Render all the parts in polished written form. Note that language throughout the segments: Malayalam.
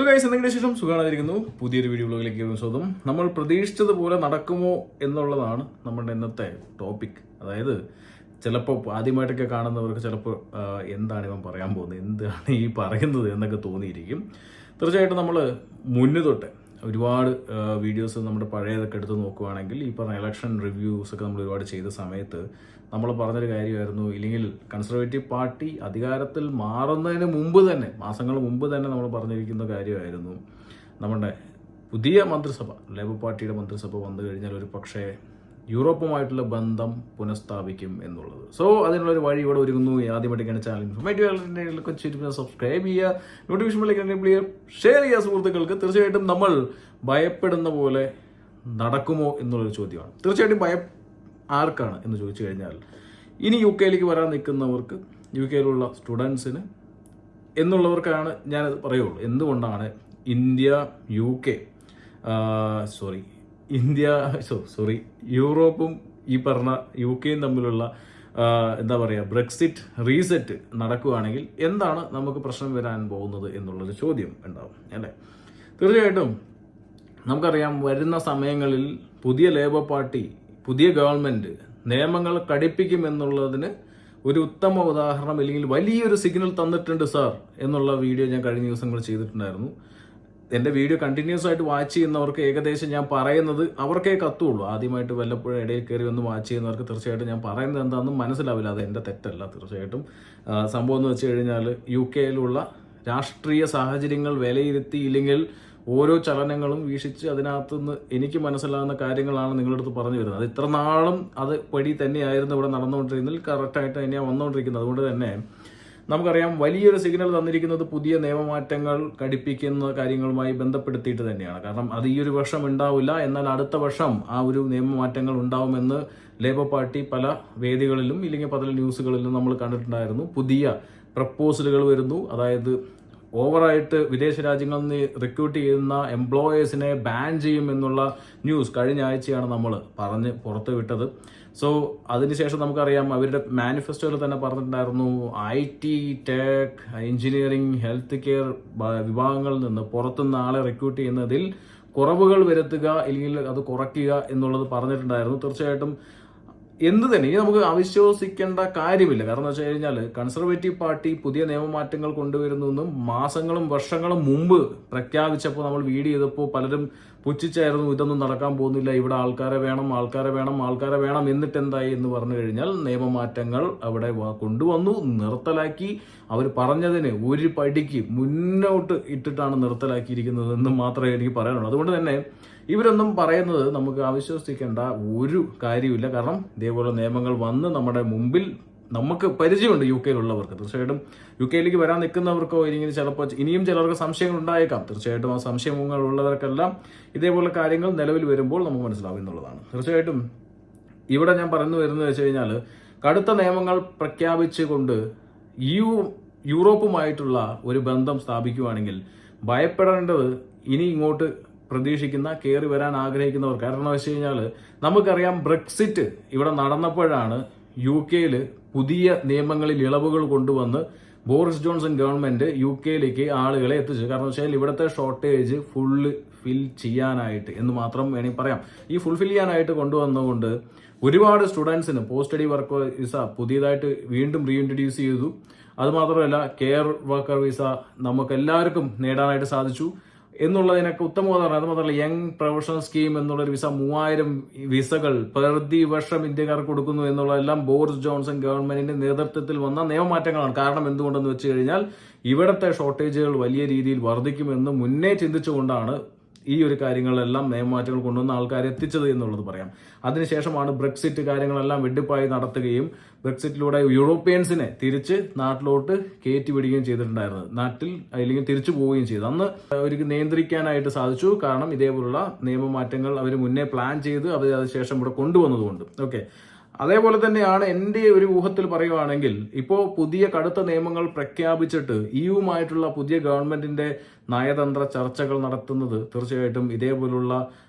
ഗൈസ്, എന്തെങ്കിലും ശേഷം സുഖമായിരിക്കുന്നു. പുതിയൊരു വീഡിയോ ബ്ലോഗിലേക്ക് സ്വാഗതം. നമ്മൾ പ്രതീക്ഷിച്ചതുപോലെ നടക്കുമോ എന്നുള്ളതാണ് നമ്മുടെ ഇന്നത്തെ ടോപ്പിക്. അതായത് ചിലപ്പോൾ ആദ്യമായിട്ടൊക്കെ കാണുന്നവർക്ക് ചിലപ്പോൾ എന്താണ് ഇവൻ പറയാൻ പോകുന്നത്, എന്താണ് ഈ പറയുന്നത് എന്നൊക്കെ തോന്നിയിരിക്കും. തീർച്ചയായിട്ടും നമ്മൾ മുന്നു തൊട്ട് ഒരുപാട് വീഡിയോസ് നമ്മുടെ പഴയതൊക്കെ എടുത്ത് നോക്കുകയാണെങ്കിൽ ഈ പറഞ്ഞ ഇലക്ഷൻ റിവ്യൂസ് ഒക്കെ നമ്മൾ ഒരുപാട് ചെയ്ത സമയത്ത് നമ്മൾ പറഞ്ഞൊരു കാര്യമായിരുന്നു, ഇല്ലെങ്കിൽ കൺസർവേറ്റീവ് പാർട്ടി അധികാരത്തിൽ മാറുന്നതിന് മുമ്പ് തന്നെ, മാസങ്ങൾ മുമ്പ് തന്നെ നമ്മൾ പറഞ്ഞിരിക്കുന്ന കാര്യമായിരുന്നു, നമ്മുടെ പുതിയ മന്ത്രിസഭ, ലേബർ പാർട്ടിയുടെ മന്ത്രിസഭ വന്നു കഴിഞ്ഞാൽ ഒരു പക്ഷേ യൂറോപ്പുമായിട്ടുള്ള ബന്ധം പുനഃസ്ഥാപിക്കും എന്നുള്ളത്. സോ അതിനുള്ളൊരു വഴി ഇവിടെ ഒരുങ്ങുന്നു. ആദ്യമായിട്ടൊക്കെയാണ് ചാനൽ ഇൻഫോർമേറ്റീവ് സബ്സ്ക്രൈബ് ചെയ്യുക, നോട്ടിഫിക്കേഷൻ ബെൽ ഷെയർ ചെയ്യുക സുഹൃത്തുക്കൾക്ക്. തീർച്ചയായിട്ടും നമ്മൾ ഭയപ്പെടുന്ന പോലെ നടക്കുമോ എന്നുള്ളൊരു ചോദ്യമാണ്. തീർച്ചയായിട്ടും ഭയം ആർക്കാണ് എന്ന് ചോദിച്ചു കഴിഞ്ഞാൽ ഇനി യു കെയിലേക്ക് വരാൻ നിൽക്കുന്നവർക്ക്, യു കെയിലുള്ള സ്റ്റുഡൻസിന് എന്നുള്ളവർക്കാണ് ഞാനത് പറയുള്ളൂ. എന്തുകൊണ്ടാണ് യൂറോപ്പും ഈ പറഞ്ഞ യു കെയും തമ്മിലുള്ള ബ്രെക്സിറ്റ് റീസെറ്റ് നടക്കുകയാണെങ്കിൽ എന്താണ് നമുക്ക് പ്രശ്നം വരാൻ പോകുന്നത് എന്നുള്ളൊരു ചോദ്യം ഉണ്ടാവും അല്ലേ. തീർച്ചയായിട്ടും നമുക്കറിയാം, വരുന്ന സമയങ്ങളിൽ പുതിയ ലേബർ പാർട്ടി, പുതിയ ഗവൺമെന്റ് നിയമങ്ങൾ കടുപ്പിക്കുമെന്നുള്ളതിന് ഒരു ഉത്തമ ഉദാഹരണം, അല്ലെങ്കിൽ വലിയൊരു സിഗ്നൽ തന്നിട്ടുണ്ട് സാർ എന്നുള്ള വീഡിയോ ഞാൻ കഴിഞ്ഞ ദിവസങ്ങൾ ചെയ്തിട്ടുണ്ടായിരുന്നു. എൻ്റെ വീഡിയോ കണ്ടിന്യൂസ് ആയിട്ട് വാച്ച് ചെയ്യുന്നവർക്ക് ഏകദേശം ഞാൻ പറയുന്നത് അവർക്കേ കത്തുള്ളൂ. ആദ്യമായിട്ട് വല്ലപ്പോഴും ഇടയിൽ കയറി ഒന്ന് വാച്ച് ചെയ്യുന്നവർക്ക് തീർച്ചയായിട്ടും ഞാൻ പറയുന്നത് എന്താണെന്നും മനസ്സിലാവില്ല. അത് എൻ്റെ തെറ്റല്ല. തീർച്ചയായിട്ടും സംഭവം എന്ന് വെച്ച് കഴിഞ്ഞാൽ യു കെയിലുള്ള രാഷ്ട്രീയ സാഹചര്യങ്ങൾ വിലയിരുത്തി, ഇല്ലെങ്കിൽ ഓരോ ചലനങ്ങളും വീക്ഷിച്ച് അതിനകത്തുനിന്ന് എനിക്ക് മനസ്സിലാകുന്ന കാര്യങ്ങളാണ് നിങ്ങളുടെ അടുത്ത് പറഞ്ഞു വരുന്നത്. അത് ഇത്ര നാളും അത് പടി തന്നെയായിരുന്നു ഇവിടെ നടന്നുകൊണ്ടിരിക്കുന്നതിൽ, കറക്റ്റായിട്ട് തന്നെയാണ് വന്നുകൊണ്ടിരിക്കുന്നത്. അതുകൊണ്ട് തന്നെ നമുക്കറിയാം, വലിയൊരു സിഗ്നൽ തന്നിരിക്കുന്നത് പുതിയ നിയമമാറ്റങ്ങൾ ഘടിപ്പിക്കുന്ന കാര്യങ്ങളുമായി ബന്ധപ്പെടുത്തിയിട്ട് തന്നെയാണ്. കാരണം അത് ഈ ഒരു വർഷം ഉണ്ടാവില്ല, എന്നാൽ അടുത്ത വർഷം ആ ഒരു നിയമമാറ്റങ്ങൾ ഉണ്ടാവുമെന്ന് ലേബർ പാർട്ടി പല വേദികളിലും ഇല്ലെങ്കിൽ പല ന്യൂസുകളിലും നമ്മൾ കണ്ടിട്ടുണ്ടായിരുന്നു. പുതിയ പ്രപ്പോസലുകൾ വരുന്നു. അതായത് ഓവറായിട്ട് വിദേശ രാജ്യങ്ങളിൽ നിന്ന് റിക്രൂട്ട് ചെയ്യുന്ന എംപ്ലോയേഴ്സിനെ ബാൻ ചെയ്യുമെന്നുള്ള ന്യൂസ് കഴിഞ്ഞ ആഴ്ചയാണ് നമ്മൾ പറഞ്ഞ് പുറത്തു വിട്ടത്. സോ അതിനുശേഷം നമുക്കറിയാം, അവരുടെ മാനിഫെസ്റ്റോയിൽ തന്നെ പറഞ്ഞിട്ടുണ്ടായിരുന്നു, IT, tech, engineering, health care വിഭാഗങ്ങളിൽ നിന്ന് പുറത്തുനിന്ന് ആളെ റിക്രൂട്ട് ചെയ്യുന്നതിൽ കുറവുകൾ വരുത്തുക, അല്ലെങ്കിൽ അത് കുറയ്ക്കുക എന്നുള്ളത് പറഞ്ഞിട്ടുണ്ടായിരുന്നു. തീർച്ചയായിട്ടും എന്ത് തന്നെ ഇനി നമുക്ക് അവിശ്വസിക്കേണ്ട കാര്യമില്ല. കാരണം എന്ന് വെച്ച് കഴിഞ്ഞാൽ കൺസർവേറ്റീവ് പാർട്ടി പുതിയ നിയമമാറ്റങ്ങൾ കൊണ്ടുവരുന്നു മാസങ്ങളും വർഷങ്ങളും മുമ്പ് പ്രഖ്യാപിച്ചപ്പോൾ നമ്മൾ വീഡിയോ ചെയ്തപ്പോൾ പലരും പുച്ഛിച്ചായിരുന്നു, ഇതൊന്നും നടക്കാൻ പോകുന്നില്ല, ഇവിടെ ആൾക്കാരെ വേണം എന്നിട്ട് എന്തായി എന്ന് പറഞ്ഞു കഴിഞ്ഞാൽ നിയമമാറ്റങ്ങൾ അവിടെ കൊണ്ടുവന്നു, നിർത്തലാക്കി. അവർ പറഞ്ഞതിന് ഒരു പടിക്ക് മുന്നോട്ട് ഇട്ടിട്ടാണ് നിർത്തലാക്കിയിരിക്കുന്നത് എന്ന് മാത്രമേ എനിക്ക് പറയാനുള്ളൂ. അതുകൊണ്ട് തന്നെ ഇവരൊന്നും പറയുന്നത് നമുക്ക് അവിശ്വസിക്കേണ്ട ഒരു കാര്യമില്ല. കാരണം ഇതേപോലെ നിയമങ്ങൾ വന്ന് നമ്മുടെ മുമ്പിൽ നമുക്ക് പരിചയമുണ്ട് യു കെയിലുള്ളവർക്ക്. തീർച്ചയായിട്ടും യു കെയിലേക്ക് വരാൻ നിൽക്കുന്നവർക്കോ ഇല്ലെങ്കിൽ ചിലപ്പോൾ ഇനിയും ചിലർക്ക് സംശയങ്ങൾ ഉണ്ടായേക്കാം. തീർച്ചയായിട്ടും ആ സംശയങ്ങൾ ഉള്ളവർക്കെല്ലാം ഇതേപോലെ കാര്യങ്ങൾ നിലവിൽ വരുമ്പോൾ നമുക്ക് മനസ്സിലാവും എന്നുള്ളതാണ്. തീർച്ചയായിട്ടും ഇവിടെ ഞാൻ പറഞ്ഞു വരുന്നത് വെച്ച് കഴിഞ്ഞാൽ, കടുത്ത നിയമങ്ങൾ പ്രഖ്യാപിച്ചുകൊണ്ട് യൂറോപ്പുമായിട്ടുള്ള ഒരു ബന്ധം സ്ഥാപിക്കുകയാണെങ്കിൽ ഭയപ്പെടേണ്ടത് ഇനി ഇങ്ങോട്ട് പ്രതീക്ഷിക്കുന്ന, കയറി വരാൻ ആഗ്രഹിക്കുന്നവർ. കാരണം വെച്ച് കഴിഞ്ഞാൽ നമുക്കറിയാം, ബ്രെക്സിറ്റ് ഇവിടെ നടന്നപ്പോഴാണ് യു കെയിൽ പുതിയ നിയമങ്ങളിൽ ഇളവുകൾ കൊണ്ടുവന്ന് ബോറിസ് ജോൺസൺ ഗവൺമെന്റ് യു കെയിലേക്ക് ആളുകളെ എത്തിച്ചു. കാരണം വെച്ചാൽ ഇവിടുത്തെ ഷോർട്ടേജ് ഫിൽ ചെയ്യാനായിട്ട് എന്ന് മാത്രം വേണമെങ്കിൽ പറയാം. ഈ ഫുൾഫിൽ ചെയ്യാനായിട്ട് കൊണ്ടുവന്നുകൊണ്ട് ഒരുപാട് സ്റ്റുഡൻസിന് പോസ്റ്റ് സ്റ്റഡി വർക്ക് വിസ പുതിയതായിട്ട് വീണ്ടും റീഇൻട്രൊഡ്യൂസ് ചെയ്തു. അതുമാത്രമല്ല, കെയർ വർക്കർ വിസ നമുക്ക് എല്ലാവർക്കും നേടാനായിട്ട് സാധിച്ചു എന്നുള്ളതിനൊക്കെ ഉത്തമ ഉദാഹരണം. അത് മാത്രമല്ല, യങ് പ്രൊഫഷണൽ സ്കീം എന്നുള്ളൊരു വിസ 3000 വിസകൾ പ്രതിവർഷം ഇന്ത്യക്കാർക്ക് കൊടുക്കുന്നു എന്നുള്ളതെല്ലാം ബോറിസ് ജോൺസൺ ഗവൺമെന്റിന്റെ നേതൃത്വത്തിൽ വന്ന നിയമമാറ്റങ്ങളാണ്. കാരണം എന്തുകൊണ്ടെന്ന് വെച്ച് കഴിഞ്ഞാൽ ഇവിടുത്തെ ഷോർട്ടേജുകൾ വലിയ രീതിയിൽ വർദ്ധിക്കുമെന്ന് മുന്നേ ചിന്തിച്ചുകൊണ്ടാണ് ഈ ഒരു കാര്യങ്ങളെല്ലാം നിയമമാറ്റങ്ങൾ കൊണ്ടുവന്ന ആൾക്കാരെ എത്തിച്ചത് എന്നുള്ളത് പറയാം. അതിനുശേഷമാണ് ബ്രെക്സിറ്റ് കാര്യങ്ങളെല്ലാം വെടിപ്പായി നടത്തുകയും ബ്രെക്സിറ്റിലൂടെ യൂറോപ്യൻസിനെ തിരിച്ച് നാട്ടിലോട്ട് കയറ്റിവിടുകയും ചെയ്തിട്ടുണ്ടായിരുന്നത്. നാട്ടിൽ അല്ലെങ്കിൽ തിരിച്ചു പോവുകയും ചെയ്തു. അന്ന് അവർക്ക് നിയന്ത്രിക്കാനായിട്ട് സാധിച്ചു. കാരണം ഇതേപോലുള്ള നിയമമാറ്റങ്ങൾ അവർ മുന്നേ പ്ലാൻ ചെയ്ത് അവർ അതിനുശേഷം ഇവിടെ കൊണ്ടുവന്നതുകൊണ്ട്. ഓക്കെ, അതേപോലെ തന്നെയാണ് എൻ്റെ ഒരു ഊഹത്തിൽ പറയുവാണെങ്കിൽ, ഇപ്പോൾ പുതിയ കടുത്ത നിയമങ്ങൾ പ്രഖ്യാപിച്ചിട്ട് യുമായിട്ടുള്ള പുതിയ ഗവൺമെന്റിന്റെ നയതന്ത്ര ചർച്ചകൾ നടത്തുന്നത് തീർച്ചയായിട്ടും ഇതേപോലുള്ള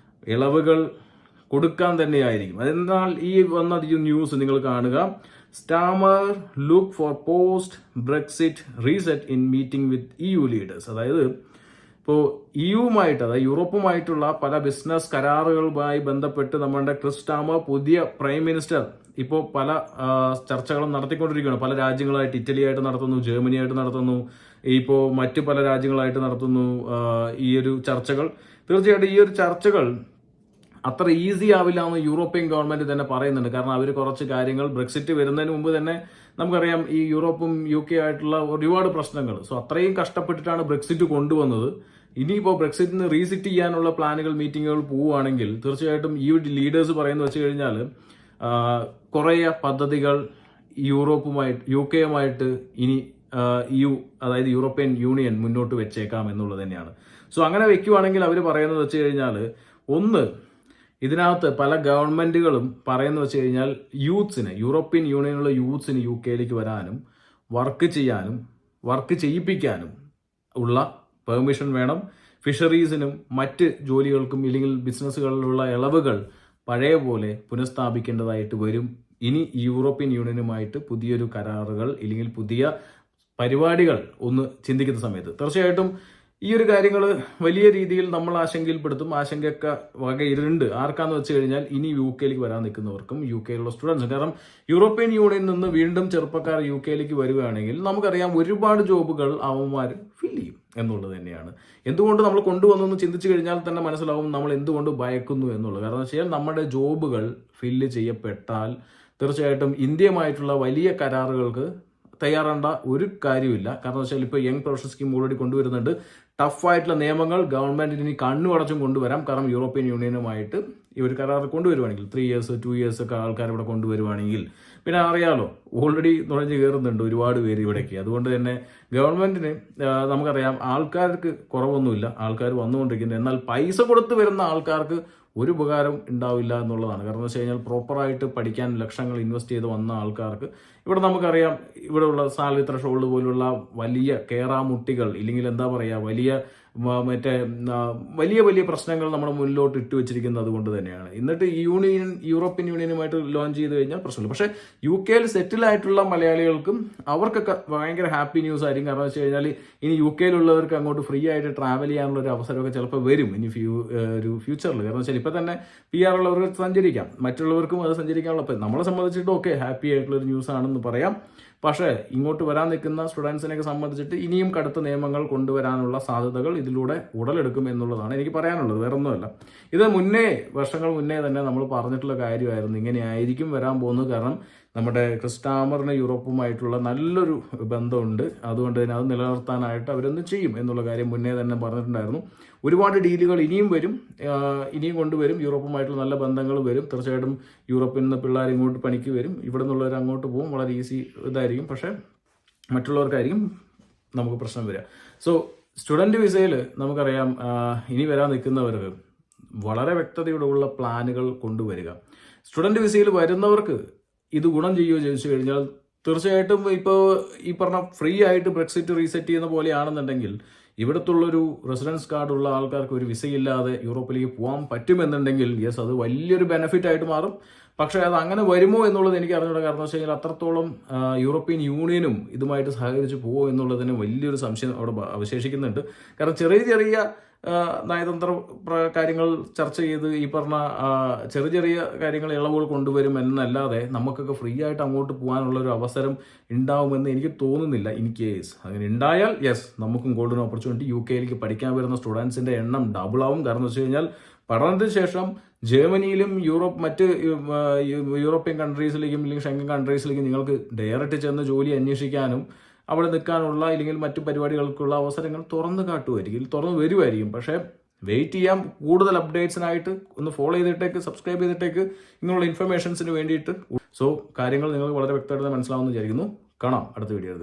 ഇളവുകൾ കൊടുക്കാൻ തന്നെയായിരിക്കും. എന്നാൽ ഈ വന്ന ന്യൂസ് നിങ്ങൾ കാണുക, Starmer look for post Brexit reset in meeting with EU leaders. അതായത് ഇപ്പോൾ ഇയുമായിട്ട്, അതായത് യൂറോപ്പുമായിട്ടുള്ള പല ബിസിനസ് കരാറുകളുമായി ബന്ധപ്പെട്ട് നമ്മുടെ ക്രിസ് സ്റ്റാമർ പുതിയ പ്രൈം മിനിസ്റ്റർ ഇപ്പോൾ പല ചർച്ചകളും നടത്തിക്കൊണ്ടിരിക്കുകയാണ്. പല രാജ്യങ്ങളായിട്ട്, ഇറ്റലിയായിട്ട് നടത്തുന്നു, ജർമ്മനിയായിട്ട് നടത്തുന്നു, ഇപ്പോൾ മറ്റു പല രാജ്യങ്ങളായിട്ട് നടത്തുന്നു ഈ ഒരു ചർച്ചകൾ. തീർച്ചയായിട്ടും ഈ ഒരു ചർച്ചകൾ അത്ര ഈസി ആവില്ല എന്ന് യൂറോപ്യൻ ഗവൺമെന്റ് തന്നെ പറയുന്നുണ്ട്. കാരണം അവർ കുറച്ച് കാര്യങ്ങൾ ബ്രെക്സിറ്റ് വരുന്നതിന് മുമ്പ് തന്നെ നമുക്കറിയാം ഈ യൂറോപ്പും UK ആയിട്ടുള്ള ഒരുപാട് പ്രശ്നങ്ങൾ. സോ അത്രയും കഷ്ടപ്പെട്ടിട്ടാണ് ബ്രെക്സിറ്റ് കൊണ്ടുവന്നത്. ഇനിയിപ്പോൾ ബ്രെക്സിറ്റിന് റീസിറ്റ് ചെയ്യാനുള്ള പ്ലാനുകൾ, മീറ്റിങ്ങുകൾ പോവുകയാണെങ്കിൽ തീർച്ചയായിട്ടും ഈ ലീഡേഴ്സ് പറയുന്നത് വെച്ച് കഴിഞ്ഞാൽ കുറേ പദ്ധതികൾ UK-യുമായിട്ട് ഇനി അതായത് യൂറോപ്യൻ യൂണിയൻ മുന്നോട്ട് വെച്ചേക്കാം എന്നുള്ളത് തന്നെയാണ്. സോ അങ്ങനെ വെക്കുവാണെങ്കിൽ അവർ പറയുന്നത് വെച്ച് കഴിഞ്ഞാൽ, ഒന്ന്, ഇതിനകത്ത് പല ഗവൺമെന്റുകളും പറയുന്നത് വെച്ച് കഴിഞ്ഞാൽ യൂറോപ്യൻ യൂണിയനിലുള്ള യൂത്ത്സിന് UK-യിലേക്ക് വരാനും വർക്ക് ചെയ്യാനും വർക്ക് ചെയ്യിപ്പിക്കാനും ഉള്ള പെർമിഷൻ വേണം. ഫിഷറീസിനും മറ്റ് ജോലികൾക്കും ഇല്ലെങ്കിൽ ബിസിനസ്സുകളിലുള്ള ഇളവുകൾ പഴയ പോലെ പുനഃസ്ഥാപിക്കേണ്ടതായിട്ട് വരും. ഇനി യൂറോപ്യൻ യൂണിയനുമായിട്ട് പുതിയൊരു കരാറുകൾ ഇല്ലെങ്കിൽ പുതിയ പരിപാടികൾ ഒന്ന് ചിന്തിക്കുന്ന സമയത്ത് തീർച്ചയായിട്ടും ഈ ഒരു കാര്യങ്ങൾ വലിയ രീതിയിൽ നമ്മൾ ആശങ്കയിൽപ്പെടുത്തും. ആശങ്കയൊക്കെ വകയിരുണ്ട്. ആർക്കാന്ന് വെച്ച് കഴിഞ്ഞാൽ ഇനി UK-യിലേക്ക് വരാൻ നിൽക്കുന്നവർക്കും UK-യിലുള്ള സ്റ്റുഡൻസും. കാരണം യൂറോപ്യൻ യൂണിയനിൽ നിന്ന് വീണ്ടും ചെറുപ്പക്കാർ UK-യിലേക്ക് വരികയാണെങ്കിൽ നമുക്കറിയാം ഒരുപാട് ജോബുകൾ അവന്മാർ ഫില്ല് ചെയ്യും എന്നുള്ളത് തന്നെയാണ്. എന്തുകൊണ്ട് നമ്മൾ കൊണ്ടുവന്നു ചിന്തിച്ചു കഴിഞ്ഞാൽ തന്നെ മനസ്സിലാവും നമ്മൾ എന്തുകൊണ്ട് ഭയക്കുന്നു എന്നുള്ളത്. കാരണം വെച്ചാൽ നമ്മുടെ ജോബുകൾ ഫില്ല് ചെയ്യപ്പെട്ടാൽ തീർച്ചയായിട്ടും ഇന്ത്യയുമായിട്ടുള്ള വലിയ കരാറുകൾക്ക് തയ്യാറാണ്ട ഒരു കാര്യമില്ല. കാരണം വെച്ചാൽ ഇപ്പോൾ യങ് പ്രൊഫഷണൽ സ്കീം ഓൾറെഡി കൊണ്ടുവരുന്നുണ്ട്. ടഫായിട്ടുള്ള നിയമങ്ങൾ ഗവൺമെന്റിന് ഇനി കണ്ണുടച്ചും കൊണ്ടുവരാം. കാരണം യൂറോപ്യൻ യൂണിയനുമായിട്ട് ഈ ഒരു കരാർ കൊണ്ടുവരുവാണെങ്കിൽ 3 years 2 years ഒക്കെ ആൾക്കാർ ഇവിടെ കൊണ്ടുവരുവാണെങ്കിൽ പിന്നെ അറിയാലോ ഓൾറെഡി നുഴഞ്ഞു കയറുന്നുണ്ട് ഒരുപാട് പേര് ഇവിടേക്ക്. അതുകൊണ്ട് തന്നെ ഗവൺമെന്റിന് നമുക്കറിയാം ആൾക്കാർക്ക് കുറവൊന്നുമില്ല, ആൾക്കാർ വന്നുകൊണ്ടിരിക്കുന്നത്. എന്നാൽ പൈസ കൊടുത്ത് വരുന്ന ആൾക്കാർക്ക് ഒരു ഉപകാരം ഉണ്ടാവില്ല എന്നുള്ളതാണ്. കാരണം എന്ന് വെച്ച് കഴിഞ്ഞാൽ പ്രോപ്പറായിട്ട് പഠിക്കാൻ ലക്ഷങ്ങൾ ഇൻവെസ്റ്റ് ചെയ്ത് വന്ന ആൾക്കാർക്ക് ഇവിടെ നമുക്കറിയാം ഇവിടെയുള്ള സാലറി ത്രഷോൾഡ് പോലുള്ള വലിയ കേറാമുട്ടികൾ ഇല്ലെങ്കിൽ എന്താ പറയുക വലിയ വലിയ പ്രശ്നങ്ങൾ നമ്മുടെ മുന്നിലോട്ട് ഇട്ട് വെച്ചിരിക്കുന്നത് അതുകൊണ്ട് തന്നെയാണ്. എന്നിട്ട് യൂറോപ്യൻ യൂണിയനുമായിട്ട് ലോഞ്ച് ചെയ്ത് കഴിഞ്ഞാൽ പ്രശ്നമില്ല. പക്ഷേ UK-യിൽ സെറ്റിൽ ആയിട്ടുള്ള മലയാളികൾക്കും അവർക്കൊക്കെ ഭയങ്കര ഹാപ്പി ന്യൂസ് ആയിരിക്കും. കാരണം വെച്ച് കഴിഞ്ഞാൽ ഇനി UK-യിലുള്ളവർക്ക് അങ്ങോട്ട് ഫ്രീ ആയിട്ട് ട്രാവൽ ചെയ്യാനുള്ള ഒരു അവസരമൊക്കെ ചിലപ്പോൾ വരും ഇനി ഒരു ഫ്യൂച്ചറിൽ. കാരണം വെച്ചാൽ ഇപ്പം തന്നെ PR ഉള്ളവർക്ക് സഞ്ചരിക്കാം, മറ്റുള്ളവർക്കും അത് സഞ്ചരിക്കാനുള്ള. നമ്മളെ സംബന്ധിച്ചിട്ട് ഓക്കെ ഹാപ്പി ആയിട്ടുള്ളൊരു ന്യൂസ് ആണെന്ന് പറയാം. പക്ഷേ ഇങ്ങോട്ട് വരാൻ നിൽക്കുന്ന സ്റ്റുഡൻസിനെയൊക്കെ സംബന്ധിച്ചിട്ട് ഇനിയും കടുത്ത നിയമങ്ങൾ കൊണ്ടുവരാനുള്ള സാധ്യതകൾ ഇതിലൂടെ ഉടലെടുക്കും എന്നുള്ളതാണ് എനിക്ക് പറയാനുള്ളത്. വേറെ ഒന്നുമല്ല, ഇത് വർഷങ്ങൾ മുന്നേ തന്നെ നമ്മൾ പറഞ്ഞിട്ടുള്ള കാര്യമായിരുന്നു. ഇങ്ങനെയായിരിക്കും വരാൻ പോകുന്നത്. കാരണം നമ്മുടെ ക്രിസ് സ്റ്റാമറിന് യൂറോപ്പുമായിട്ടുള്ള നല്ലൊരു ബന്ധമുണ്ട്. അതുകൊണ്ട് തന്നെ അത് നിലനിർത്താനായിട്ട് അവരൊന്ന് ചെയ്യും എന്നുള്ള കാര്യം മുന്നേ തന്നെ പറഞ്ഞിട്ടുണ്ടായിരുന്നു. ഒരുപാട് ഡീലുകൾ ഇനിയും വരും, ഇനിയും കൊണ്ടുവരും. യൂറോപ്പുമായിട്ടുള്ള നല്ല ബന്ധങ്ങൾ വരും. തീർച്ചയായിട്ടും യൂറോപ്പിൽ നിന്ന് പിള്ളേർ ഇങ്ങോട്ട് പണിക്ക് വരും, ഇവിടെ നിന്നുള്ളവർ അങ്ങോട്ട് പോകും. വളരെ ഈസി ഇതായിരിക്കും. പക്ഷേ മറ്റുള്ളവർക്കായിരിക്കും നമുക്ക് പ്രശ്നം വരിക. സോ സ്റ്റുഡൻറ്റ് വിസയിൽ നമുക്കറിയാം ഇനി വരാൻ നിൽക്കുന്നവർക്ക് വളരെ വ്യക്തതയോടുള്ള പ്ലാനുകൾ കൊണ്ടുവരിക. സ്റ്റുഡൻറ്റ് വിസയിൽ വരുന്നവർക്ക് ഇത് ഗുണം ചെയ്യുമോ ചോദിച്ചു കഴിഞ്ഞാൽ തീർച്ചയായിട്ടും ഇപ്പോൾ ഈ പറഞ്ഞ ഫ്രീ ആയിട്ട് ബ്രെക്സിറ്റ് റീസെറ്റ് ചെയ്യുന്ന പോലെയാണെന്നുണ്ടെങ്കിൽ ഇവിടത്തുള്ളൊരു റെസിഡൻസ് കാർഡ് ഉള്ള ആൾക്കാർക്ക് ഒരു വിസയില്ലാതെ യൂറോപ്പിലേക്ക് പോകാൻ പറ്റുമെന്നുണ്ടെങ്കിൽ യെസ്, അത് വലിയൊരു ബെനിഫിറ്റ് ആയിട്ട് മാറും. പക്ഷേ അത് അങ്ങനെ വരുമോ എന്നുള്ളത് എനിക്ക് അറിഞ്ഞൂടാ. കാരണം വെച്ച് കഴിഞ്ഞാൽ അത്രത്തോളം യൂറോപ്യൻ യൂണിയനും ഇതുമായിട്ട് സഹകരിച്ച് പോകുമോ എന്നുള്ളതിന് വലിയൊരു സംശയം അവിടെ അവശേഷിക്കുന്നുണ്ട്. കാരണം ചെറിയ നയതന്ത്ര കാര്യങ്ങൾ ചർച്ച ചെയ്ത് ഈ പറഞ്ഞ ചെറിയ കാര്യങ്ങൾ ഇളവുകൾ കൊണ്ടുവരും എന്നല്ലാതെ നമുക്കൊക്കെ ഫ്രീ ആയിട്ട് അങ്ങോട്ട് പോകാനുള്ള ഒരു അവസരം ഉണ്ടാവുമെന്ന് എനിക്ക് തോന്നുന്നില്ല. ഇൻ കേസ് അങ്ങനെ ഉണ്ടായാൽ യെസ്, നമുക്കും ഗോൾഡൻ ഓപ്പർച്യൂണിറ്റി. UK-യിലേക്ക് പഠിക്കാൻ വരുന്ന സ്റ്റുഡൻസിന്റെ എണ്ണം ഡബിൾ ആവും. കാരണം വെച്ച് കഴിഞ്ഞാൽ പഠനത്തിന് ശേഷം ജർമ്മനിയിലും മറ്റ് യൂറോപ്യൻ കൺട്രീസിലേക്കും അല്ലെങ്കിൽ ഷെങ്കൻ കൺട്രീസിലേക്കും നിങ്ങൾക്ക് ഡയറക്റ്റ് ചെന്ന് ജോലി അന്വേഷിക്കാനും അവിടെ നിൽക്കാനുള്ള അല്ലെങ്കിൽ മറ്റു പരിപാടികൾക്കുള്ള അവസരങ്ങൾ തുറന്നു വരുമായിരിക്കും. പക്ഷേ വെയിറ്റ് ചെയ്യാം. കൂടുതൽ അപ്ഡേറ്റ്സിനായിട്ട് ഒന്ന് ഫോളോ ചെയ്തിട്ടേക്ക്, സബ്സ്ക്രൈബ് ചെയ്തിട്ടേക്ക് ഇങ്ങനെയുള്ള ഇൻഫർമേഷൻസിന് വേണ്ടിയിട്ട്. സോ കാര്യങ്ങൾ നിങ്ങൾക്ക് വളരെ വ്യക്തമായിട്ട് മനസ്സിലാവുമെന്ന് വിചാരിക്കുന്നു. കാണാം അടുത്ത വീഡിയോ.